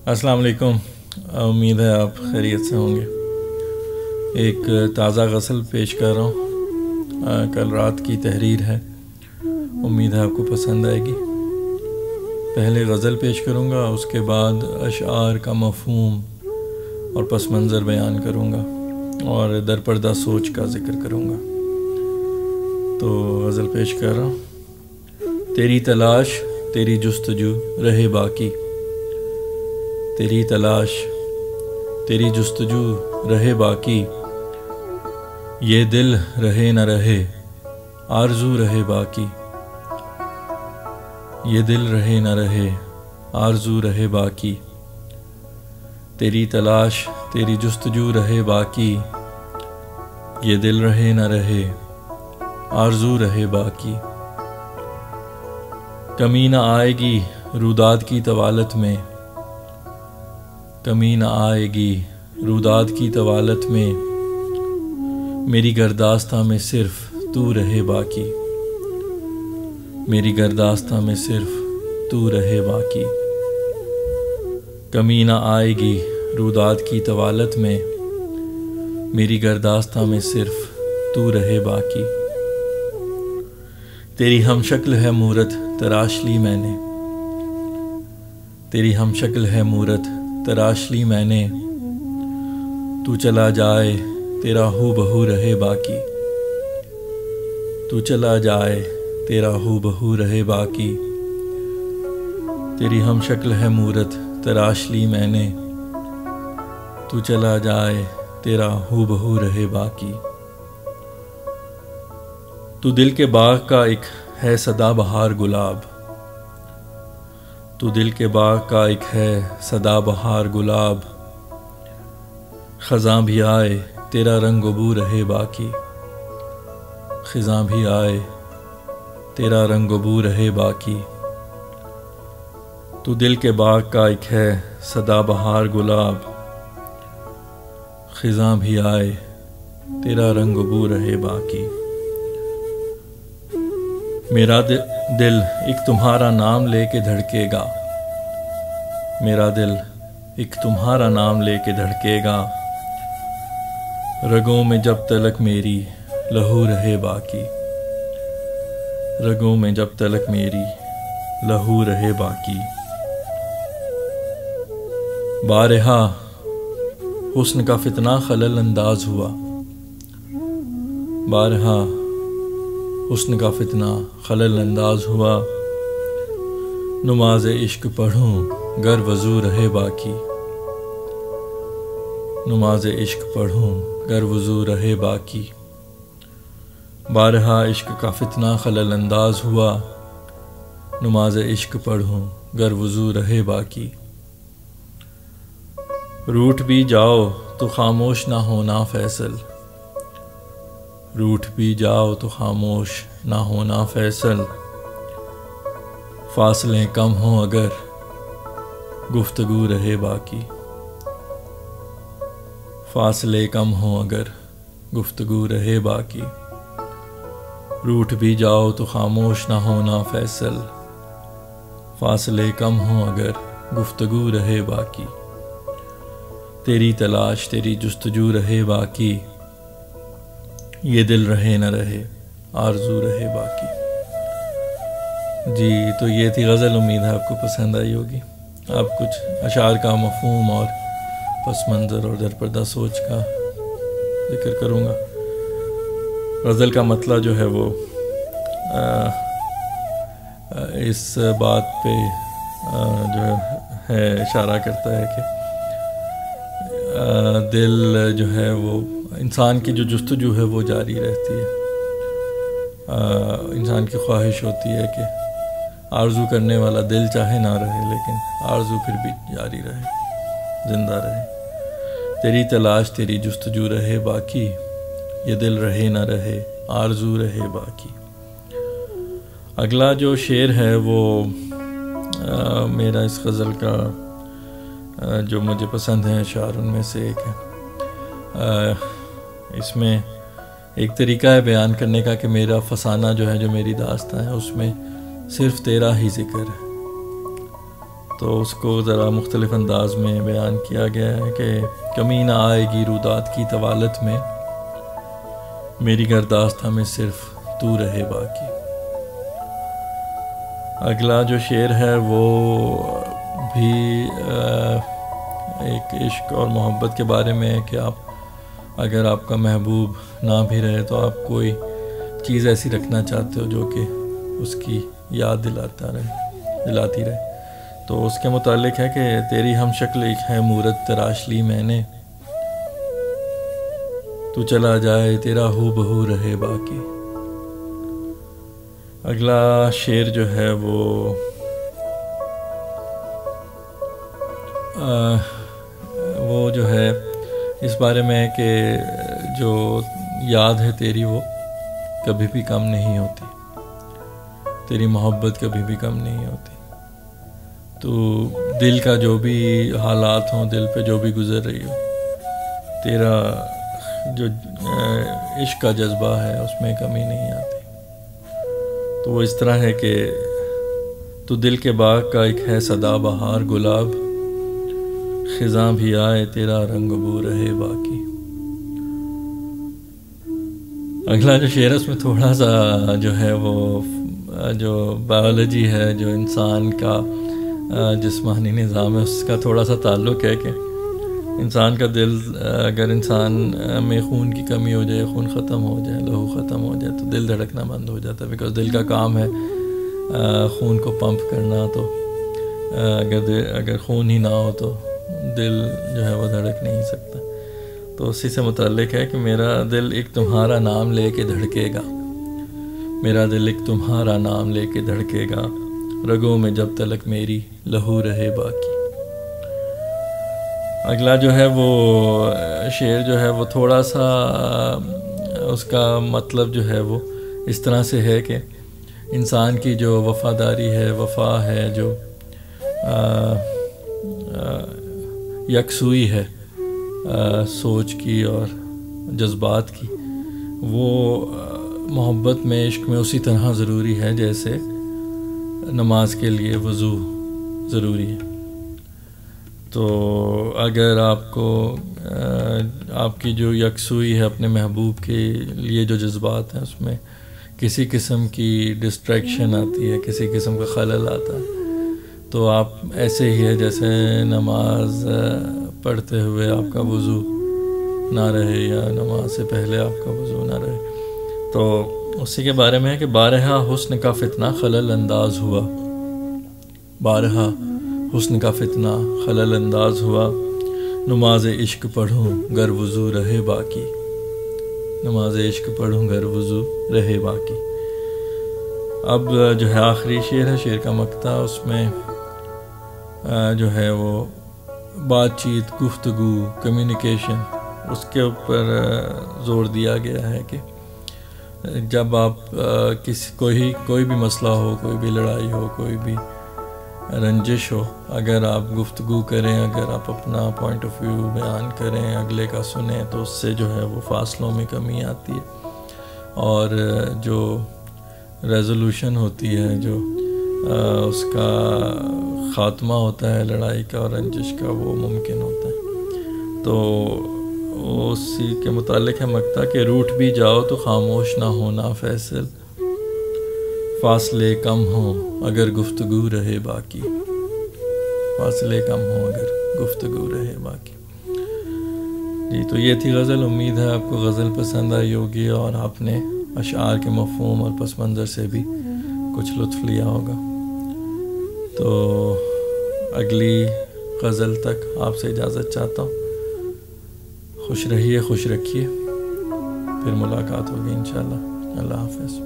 السلام علیکم. امید ہے آپ خیریت سے ہوں گے. ایک تازہ غزل پیش کر رہا ہوں. کل رات کی تحریر ہے. امید ہے آپ کو پسند آئے گی. پہلے غزل پیش کروں گا، اس کے بعد اشعار کا مفہوم اور پس منظر بیان کروں گا اور در پردہ سوچ کا ذکر کروں گا. تو غزل پیش کر رہا ہوں. تیری تلاش تیری جستجو رہے باقی، تیری تلاش تیری جستجو رہے باقی، یہ دل رہے نہ رہے آرزو رہے باقی، یہ دل رہے نہ رہے آرزو رہے باقی. تیری تلاش تیری جستجو رہے باقی، یہ دل رہے نہ رہے آرزو رہے باقی. کمی نہ آئے گی روداد کی طوالت میں، کمی نہ آئے گی روداد کی طوالت میں، میری گرداستہ میں صرف تو رہے باقی، میری گرداستہ میں صرف تو رہے باقی. کمی نہ آئے گی روداد کی طوالت میں، میری گرداستہ میں صرف تو رہے باقی. تیری ہم شکل ہے مورت تراش لی میں نے، تیری ہم شکل ہے مورت تراش لی میں نے، تو چلا جائے تیرا ہو بہو رہے باقی، تو چلا جائے تیرا ہو بہو رہے باقی. تیری ہم شکل ہے مورت تراش لی میں نے، تو چلا جائے تیرا ہو بہو رہے باقی. تو دل کے باغ کا ایک ہے سدا بہار گلاب، تو دل کے باغ کا ایک ہے سدا بہار گلاب، خزاں بھی آئے تیرا رنگ بو رہے باقی، خزاں بھی آئے تیرا رنگ بو رہے باقی. تو دل کے باغ کا ایک ہے سدا بہار گلاب، خزاں بھی آئے تیرا رنگ بو رہے باقی. میرا دل ایک تمہارا نام لے کے دھڑکے گا، میرا دل ایک تمہارا نام لے کے دھڑکے گا، رگوں میں جب تلک میری لہو رہے باقی، رگوں میں جب تلک میری لہو رہے باقی. بارہا حسن کا فتنہ خلل انداز ہوا، بارہا حسن کا فتنہ خلل انداز ہوا، نماز عشق پڑھوں گر وضو رہے باقی، نماز عشق پڑھوں گر وضو رہے باقی. بارہا عشق کا فتنہ خلل انداز ہوا، نماز عشق پڑھوں گر وضو رہے باقی. روٹھ بھی جاؤ تو خاموش نہ ہونا فیصل، روٹھ بھی جاؤ تو خاموش نہ ہونا فیصل، فاصلے کم ہوں اگر گفتگو رہے باقی، فاصلے کم ہوں اگر گفتگو رہے باقی. روٹھ بھی جاؤ تو خاموش نہ ہونا فیصل، فاصلے کم ہوں اگر گفتگو رہے باقی. تیری تلاش تیری جستجو رہے باقی، یہ دل رہے نہ رہے آرزو رہے باقی. جی تو یہ تھی غزل. امید ہے آپ کو پسند آئی ہوگی. آپ کچھ اشعار کا مفہوم اور پس منظر اور در پردہ سوچ کا ذکر کروں گا. غزل کا مطلع جو ہے وہ اس بات پہ جو ہے اشارہ کرتا ہے کہ دل جو ہے وہ انسان کی جو جستجو ہے وہ جاری رہتی ہے. انسان کی خواہش ہوتی ہے کہ آرزو کرنے والا دل چاہے نہ رہے لیکن آرزو پھر بھی جاری رہے، زندہ رہے. تیری تلاش تیری جستجو رہے باقی، یہ دل رہے نہ رہے آرزو رہے باقی. اگلا جو شعر ہے وہ میرا اس غزل کا جو مجھے پسند ہیں اشعار ان میں سے ایک ہے. اس میں ایک طریقہ ہے بیان کرنے کا کہ میرا فسانہ جو ہے، جو میری داستان ہے، اس میں صرف تیرا ہی ذکر ہے. تو اس کو ذرا مختلف انداز میں بیان کیا گیا ہے کہ کمی نہ آئے گی رودات کی طوالت میں، میری گرداست میں صرف تو رہے باقی۔ اگلا جو شعر ہے وہ بھی ایک عشق اور محبت کے بارے میں ہے کہ اگر آپ کا محبوب نہ بھی رہے تو آپ کوئی چیز ایسی رکھنا چاہتے ہو جو کہ اس کی یاد دلاتی رہے۔ تو اس کے متعلق ہے کہ تیری ہم شکل ایک ہے مورت تراش لی میں نے، تو چلا جائے تیرا ہو بہو رہے باقی۔ اگلا شعر جو ہے وہ جو ہے اس بارے میں ہے کہ جو یاد ہے تیری وہ کبھی بھی کم نہیں ہوتی، تیری محبت کبھی بھی کم نہیں ہوتی۔ تو دل کا جو بھی حالات ہوں، دل پہ جو بھی گزر رہی ہو، تیرا جو عشق کا جذبہ ہے اس میں کمی نہیں آتی۔ تو وہ اس طرح ہے کہ تو دل کے باغ کا ایک ہے سدا بہار گلاب، خزاں بھی آئے تیرا رنگ بو رہے باقی۔ اگلا جو شعر اس میں تھوڑا سا جو ہے وہ جو بایولوجی ہے، جو انسان کا جسمانی نظام ہے، اس کا تھوڑا سا تعلق ہے کہ انسان کا دل، اگر انسان میں خون کی کمی ہو جائے، خون ختم ہو جائے، لہو ختم ہو جائے تو دل دھڑکنا بند ہو جاتا ہے، بیکاز دل کا کام ہے خون کو پمپ کرنا۔ تو اگر خون ہی نہ ہو تو دل جو ہے وہ دھڑک نہیں سکتا۔ تو اسی سے متعلق ہے کہ میرا دل ایک تمہارا نام لے کے دھڑکے گا، میرا دل ایک تمہارا نام لے کے دھڑکے گا، رگوں میں جب تلک میری لہو رہے باقی۔ اگلا جو ہے وہ شعر جو ہے وہ تھوڑا سا اس کا مطلب جو ہے وہ اس طرح سے ہے کہ انسان کی جو وفاداری ہے، وفا ہے، جو یکسوئی ہے سوچ کی اور جذبات کی، وہ محبت میں، عشق میں اسی طرح ضروری ہے جیسے نماز کے لیے وضو ضروری ہے۔ تو اگر آپ کو آپ کی جو یکسوئی ہے اپنے محبوب کے لیے، جو جذبات ہیں، اس میں کسی قسم کی ڈسٹریکشن آتی ہے، کسی قسم کا خلل آتا ہے، تو آپ ایسے ہی ہے جیسے نماز پڑھتے ہوئے آپ کا وضو نہ رہے یا نماز سے پہلے آپ کا وضو نہ رہے۔ تو اسی کے بارے میں ہے کہ بارہا حسن کا فتنہ خلل انداز ہوا، بارہا حسن کا فتنہ خلل انداز ہوا، نماز عشق پڑھوں گر وضو رہے باقی، نماز عشق پڑھوں گر وضو رہے باقی۔ اب جو ہے آخری شعر ہے، شعر کا مقطع، اس میں جو ہے وہ بات چیت، گفتگو، کمیونیکیشن، اس کے اوپر زور دیا گیا ہے کہ جب آپ کوئی بھی مسئلہ ہو، کوئی بھی لڑائی ہو، کوئی بھی رنجش ہو، اگر آپ گفتگو کریں، اگر آپ اپنا پوائنٹ آف ویو بیان کریں، اگلے کا سنیں، تو اس سے جو ہے وہ فاصلوں میں کمی آتی ہے اور جو ریزولوشن ہوتی ہے، جو اس کا خاتمہ ہوتا ہے لڑائی کا اور رنجش کا، وہ ممکن ہوتا ہے۔ تو اسی کے متعلق ہے مقطع کہ روٹھ بھی جاؤ تو خاموش نہ ہونا فیصل، فاصلے کم ہوں اگر گفتگو رہے باقی، فاصلے کم ہوں اگر گفتگو رہے باقی۔ جی تو یہ تھی غزل، امید ہے آپ کو غزل پسند آئی ہوگی اور آپ نے اشعار کے مفہوم اور پس منظر سے بھی کچھ لطف لیا ہوگا۔ تو اگلی غزل تک آپ سے اجازت چاہتا ہوں، خوش رہیے، خوش رکھیے، پھر ملاقات ہوگی انشاءاللہ۔ اللہ حافظ۔